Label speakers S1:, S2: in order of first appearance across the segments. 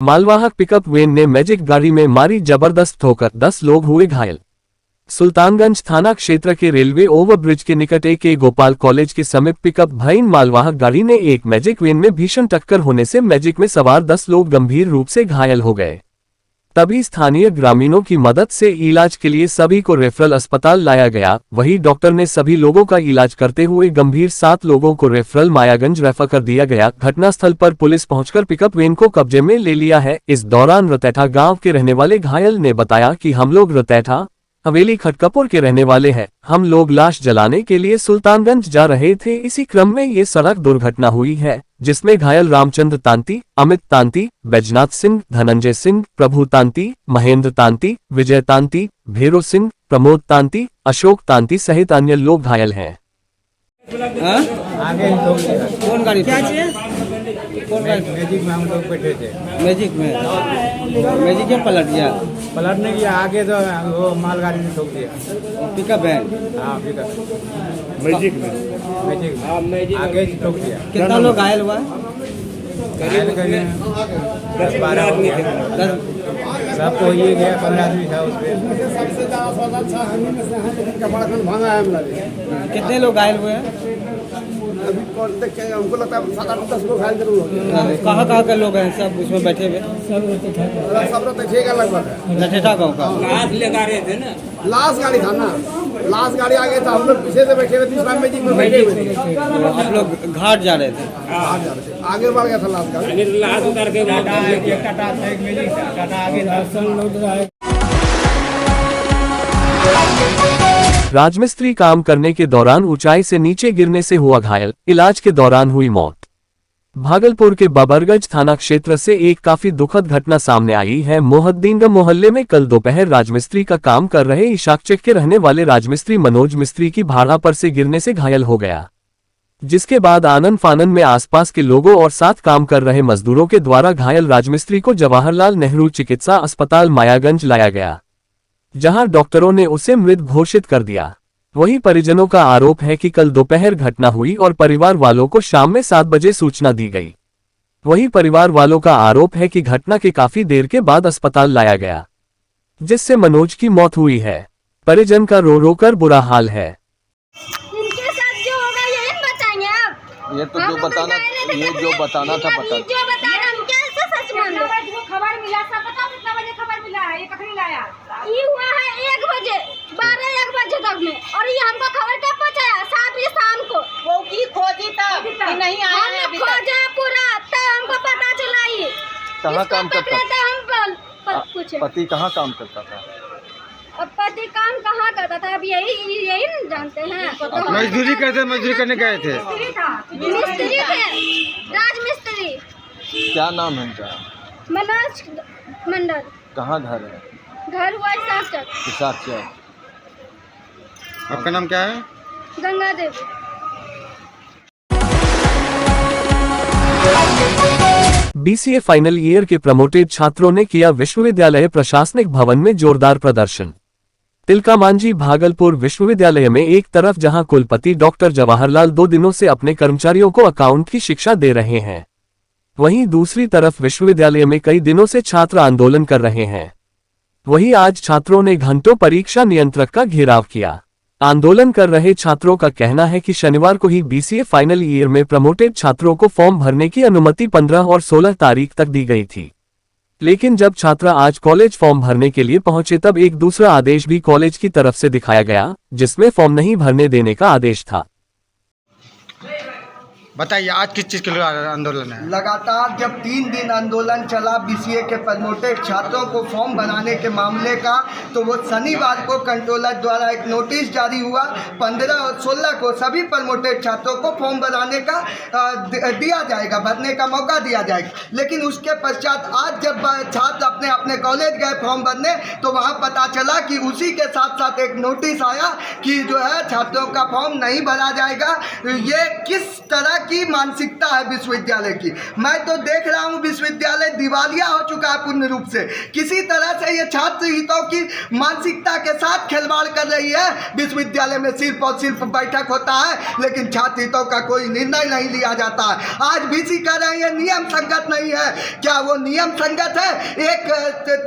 S1: मालवाहक pickup van ने magic गाड़ी में मारी जबरदस्त ठोकर, 10 लोग हुए घायल। सुल्तानगंज थाना क्षेत्र के रेलवे ओवरब्रिज के निकट एक गोपाल कॉलेज के समीप पिकअप वैन मालवाहक गाड़ी ने एक मैजिक वैन में भीषण टक्कर होने से मैजिक में सवार 10 लोग गंभीर रूप से घायल हो गए। तभी स्थानीय ग्रामीणों की मदद से इलाज के लिए सभी को रेफरल अस्पताल लाया गया। वहीं डॉक्टर ने सभी लोगों का इलाज करते हुए गंभीर 7 लोगों को रेफरल मायागंज रेफर कर दिया गया। घटनास्थल पर पुलिस पहुंचकर पिकअप वैन को कब्जे में ले लिया है। इस दौरान रतैठा गांव के रहने वाले घायल ने बताया कि हम लोग रतैठा हवेली खटकपुर के रहने वाले हैं। हम लोग लाश जलाने के लिए सुल्तानगंज जा रहे थे। इसी क्रम में ये सड़क दुर्घटना हुई है, जिसमें घायल रामचंद्र तांती, अमित तांती, बैजनाथ सिंह, धनंजय सिंह, प्रभु तांती, महेंद्र तांती, विजय तांती, भैरव सिंह, प्रमोद तांती, अशोक तांती सहित अन्य लोग घायल हैं।
S2: आगे कौन गाड़ी क्या कौन गाड़ी? मैजिक में हम लोग बैठे थे। मैजिक में पलट गया? पलटने गया आगे तो वो मालगाड़ी ने ठोक दिया। पिकअप है? हाँ पिकअप मैजिक में आगे ठोक दिया। कितना लोग घायल हुआ? घायल 10-12 आदमी थे। सबको ये गया 15 आदमी था उसमें। कितने लोग घायल हुए हैं? अभी कौन देखेंगे, हमको लगता है 7-8-10 लोग घायल जरूर होंगे। कहाँ के लोग हैं सब उसमें बैठे हुए? सब रतैठा लगभग रतैठा गाँव का। लाश लगा रहे थे ना, लाश गाड़ी था ना, लाश गाड़ी आगे था, हम लोग पीछे से बैठे हुए थे, मैजिक में बैठे हुए थे। आप लोग घाट जा रहे थे? घाट जा रहे थे, आगे बढ़ गया था लाश गाड़ी। लाश उतर के टाटा था, एक मैजिक था, टाटा आगे था।
S1: राजमिस्त्री काम करने के दौरान ऊंचाई से नीचे गिरने से हुआ घायल, इलाज के दौरान हुई मौत। भागलपुर के बबरगंज थाना क्षेत्र से एक काफी दुखद घटना सामने आई है। मोहद्दीनगंज मोहल्ले में कल दोपहर राजमिस्त्री का काम कर रहे इशाकचक के रहने वाले राजमिस्त्री मनोज मिस्त्री की भाड़ा पर से गिरने से घायल हो गया, जिसके बाद आनन फानन में आसपास के लोगों और साथ काम कर रहे मजदूरों के द्वारा घायल राजमिस्त्री को जवाहरलाल नेहरू चिकित्सा अस्पताल मायागंज लाया गया, जहां डॉक्टरों ने उसे मृत घोषित कर दिया। वहीं परिजनों का आरोप है कि कल दोपहर घटना हुई और परिवार वालों को शाम में 7 बजे सूचना दी गई। वहीं परिवार वालों का आरोप है कि घटना के काफी देर के बाद अस्पताल लाया गया, जिससे मनोज की मौत हुई है। परिजन का रो रो कर बुरा हाल है।
S3: इनके साथ जो होगा यही बताएंगे आप।
S4: ये तो जो बताना था बता।
S3: जो बताना हम कैसे सच मान लो?
S5: खबर मिला सब बताओ कितना बजे खबर मिला है? ये कखनी लाया?
S3: ये हुआ है 1 बजे, 12-1 बजे तक में, और ये हमको खबर कब पहुंचाया? 7 बजे शाम को।
S5: वो की खोजी तब कि नहीं आया है अभी तक?
S3: खोजा पूरा, तब हमको पता चला। ये
S4: कहाँ काम करता था?
S3: हम पूछे
S4: पति कहाँ काम करता था?
S3: अब पति काम कहाँ करता था, अब यही नहीं जानते हैं।
S2: मजदूरी करते, मजदूरी करने गए थे।
S5: मिस्त्री था,
S3: मिस्त्री थे, राजमिस्त्री।
S4: क्या नाम है इनका?
S3: मनोज मंडल।
S4: कहाँ घर है?
S3: घर हुआ इशाकचक।
S2: आपका नाम क्या है?
S3: Ganga Devi.
S1: BCA final year के प्रमोटेड छात्रों ने किया विश्वविद्यालय प्रशासनिक भवन में जोरदार प्रदर्शन। तिलकामांझी भागलपुर विश्वविद्यालय में एक तरफ जहां कुलपति डॉक्टर जवाहरलाल 2 दिनों से अपने कर्मचारियों को अकाउंट की शिक्षा दे रहे हैं, वहीं दूसरी तरफ विश्वविद्यालय में कई दिनों से छात्र आंदोलन कर रहे हैं। वहीं आज छात्रों ने घंटों परीक्षा नियंत्रक का घेराव किया। आंदोलन कर रहे छात्रों का कहना है कि शनिवार को ही बीसीए फाइनल ईयर में प्रमोटेड छात्रों को फॉर्म भरने की अनुमति 15 और 16 तारीख तक दी गई थी, लेकिन जब छात्र आज कॉलेज फॉर्म भरने के लिए पहुंचे तब एक दूसरा आदेश भी कॉलेज की तरफ से दिखाया गया, जिसमें फॉर्म नहीं भरने देने का आदेश था।
S2: बताइए आज किस चीज़ के लिए आंदोलन है?
S6: लगातार जब 3 दिन आंदोलन चला बीसीए के प्रमोटेड छात्रों को फॉर्म बनाने के मामले का, तो वो शनिवार को कंट्रोलर द्वारा एक नोटिस जारी हुआ। 15 और 16 को सभी प्रमोटेड छात्रों को फॉर्म बनाने का दिया जाएगा, भरने का मौका दिया जाएगा। लेकिन उसके पश्चात आज जब छात्र अपने अपने कॉलेज गए फॉर्म भरने, तो वहाँ पता चला कि उसी के साथ साथ एक नोटिस आया कि जो है छात्रों का फॉर्म नहीं भरा जाएगा। ये किस तरह की मानसिकता है विश्वविद्यालय की। मैं तो देख रहा हूँ विश्वविद्यालय दिवालिया हो चुका है पूर्ण रूप से। किसी तरह से ये छात्र हितों की मानसिकता के साथ खिलवाड़ कर रही है। विश्वविद्यालय में सिर्फ और सिर्फ बैठक होता है, लेकिन छात्र हितों का कोई निर्णय नहीं लिया जाता है। आज बीसी कह रहे हैं ये नियम संगत नहीं है। क्या वो नियम संगत है? एक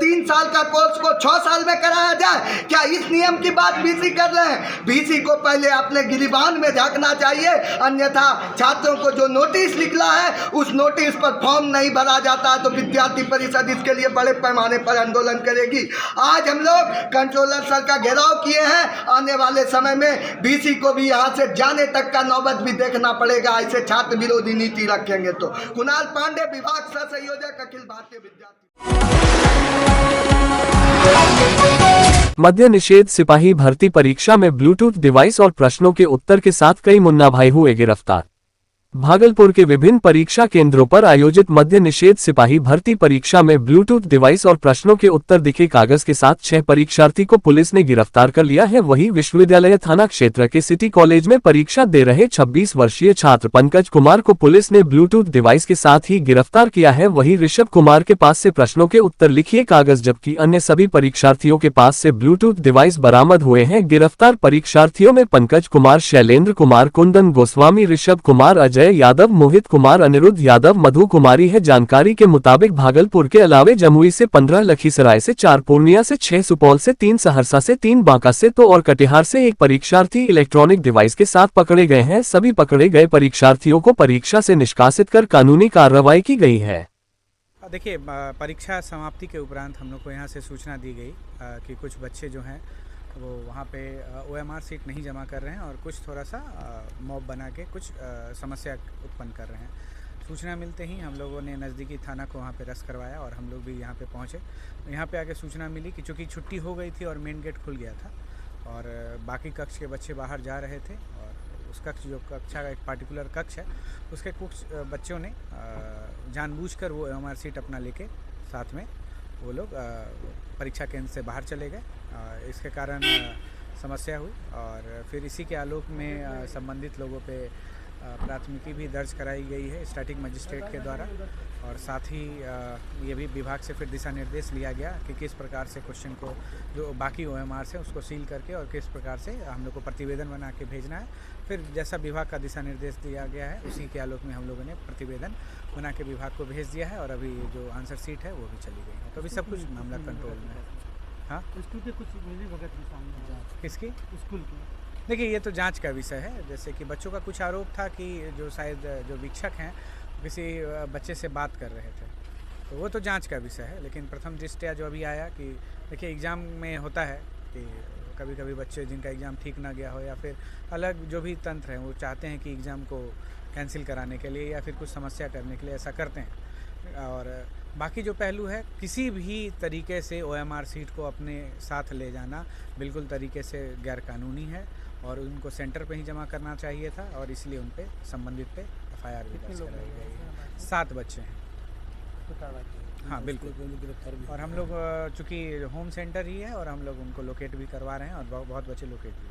S6: 3 साल का कोर्स को 6 साल में कराया जाए? क्या इस नियम की बात बीसी कर रहे हैं? बीसी को पहले अपने गिरिबान में झांकना चाहिए, अन्यथा छात्रों को जो नोटिस निकला है उस नोटिस पर फॉर्म नहीं भरा जाता है तो विद्यार्थी परिषद इसके लिए बड़े पैमाने पर आंदोलन करेगी। आज हम लोग कंट्रोलर सर का घेराव किए हैं। आने वाले समय में बीसी को भी यहाँ से जाने तक का नौबत भी देखना पड़ेगा, ऐसे छात्र विरोधी नीति रखेंगे तो। कुणाल पांडे, विभाग सह संयोजक, अखिल भारतीय विद्यार्थी।
S1: मद्य निषेध सिपाही भर्ती परीक्षा में ब्लूटूथ डिवाइस और प्रश्नों के उत्तर के साथ कई मुन्ना भाई हुए गिरफ्तार। भागलपुर के विभिन्न परीक्षा केंद्रों पर आयोजित मद्य निषेध सिपाही भर्ती परीक्षा में ब्लूटूथ डिवाइस और प्रश्नों के उत्तर दिखे कागज के साथ 6 परीक्षार्थी को पुलिस ने गिरफ्तार कर लिया है। वहीं विश्वविद्यालय थाना क्षेत्र के सिटी कॉलेज में परीक्षा दे रहे 26 वर्षीय छात्र पंकज कुमार को पुलिस ने ब्लूटूथ डिवाइस के साथ ही गिरफ्तार किया है। वहीं ऋषभ कुमार के पास से प्रश्नों के उत्तर लिखिए कागज, जबकि अन्य सभी परीक्षार्थियों के पास से ब्लूटूथ डिवाइस बरामद हुए हैं। गिरफ्तार परीक्षार्थियों में पंकज कुमार, शैलेंद्र कुमार, कुंदन गोस्वामी, ऋषभ कुमार, अजय यादव, मोहित कुमार, अनिरुद्ध यादव, मधु कुमारी है। जानकारी के मुताबिक भागलपुर के अलावे जमुई से 15, लखीसराय से 4, पूर्णिया से 6, सुपौल से 3, सहरसा से 3, बांका से 2 और कटिहार से 1 परीक्षार्थी इलेक्ट्रॉनिक डिवाइस के साथ पकड़े गए हैं। सभी पकड़े गए परीक्षार्थियों को परीक्षा से निष्कासित कर कानूनी कार्रवाई की गई है।
S7: देखिए, परीक्षा समाप्ति के उपरांत हम लोग को यहाँ से सूचना दी गई कि कुछ बच्चे जो हैं वो वहाँ पे OMR सीट नहीं जमा कर रहे हैं और कुछ थोड़ा सा मॉब बना के कुछ समस्या उत्पन्न कर रहे हैं। सूचना मिलते ही हम लोगों ने नज़दीकी थाना को वहाँ पे रस करवाया और हम लोग भी यहाँ पे पहुँचे। यहाँ पे आके सूचना मिली कि चूँकि छुट्टी हो गई थी और मेन गेट खुल गया था और बाकी कक्ष के बच्चे बाहर जा रहे थे और उस कक्ष, जो कक्षा का एक पार्टिकुलर कक्ष है, उसके कुछ बच्चों ने जानबूझकर वो OMR सीट अपना लेके साथ में वो लोग परीक्षा केंद्र से बाहर चले गए। इसके कारण समस्या हुई और फिर इसी के आलोक में संबंधित लोगों पे प्राथमिकी भी दर्ज कराई गई है स्टैटिक मजिस्ट्रेट के द्वारा और साथ ही ये भी विभाग से फिर दिशा निर्देश लिया गया कि किस प्रकार से क्वेश्चन को जो बाकी OMR से उसको सील करके और किस प्रकार से हम लोग को प्रतिवेदन बना के भेजना है। फिर जैसा विभाग का दिशा निर्देश दिया गया है उसी के आलोक में हम लोगों ने प्रतिवेदन बना के विभाग को भेज दिया है और अभी जो आंसर सीट है वो भी चली गई है। तो अभी सब कुछ मामला कंट्रोल में है। हाँ,
S2: स्कूल के कुछ वगैरह सामने
S7: किसकी?
S2: स्कूल की।
S7: देखिए, ये तो जांच का विषय है। जैसे कि बच्चों का कुछ आरोप था कि जो शायद जो वीक्षक हैं किसी बच्चे से बात कर रहे थे, तो वो तो जांच का विषय है। लेकिन प्रथम दृष्टया जो अभी आया कि देखिए एग्ज़ाम में होता है कि कभी कभी बच्चे जिनका एग्ज़ाम ठीक ना गया हो या फिर अलग जो भी तंत्र हैं वो चाहते हैं कि एग्ज़ाम को कैंसिल कराने के लिए या फिर कुछ समस्या करने के लिए ऐसा करते हैं। और बाकी जो पहलू है, किसी भी तरीके से OMR सीट को अपने साथ ले जाना बिल्कुल तरीके से गैरकानूनी है और उनको सेंटर पे ही जमा करना चाहिए था और इसलिए उन पे संबंधित पे FIR भी दर्ज कराई गई है। 7 बच्चे हैं। हाँ बिल्कुल। और हम लोग चूँकि होम सेंटर ही है और हम लोग उनको लोकेट भी करवा रहे हैं और बहुत बच्चे लोकेट भी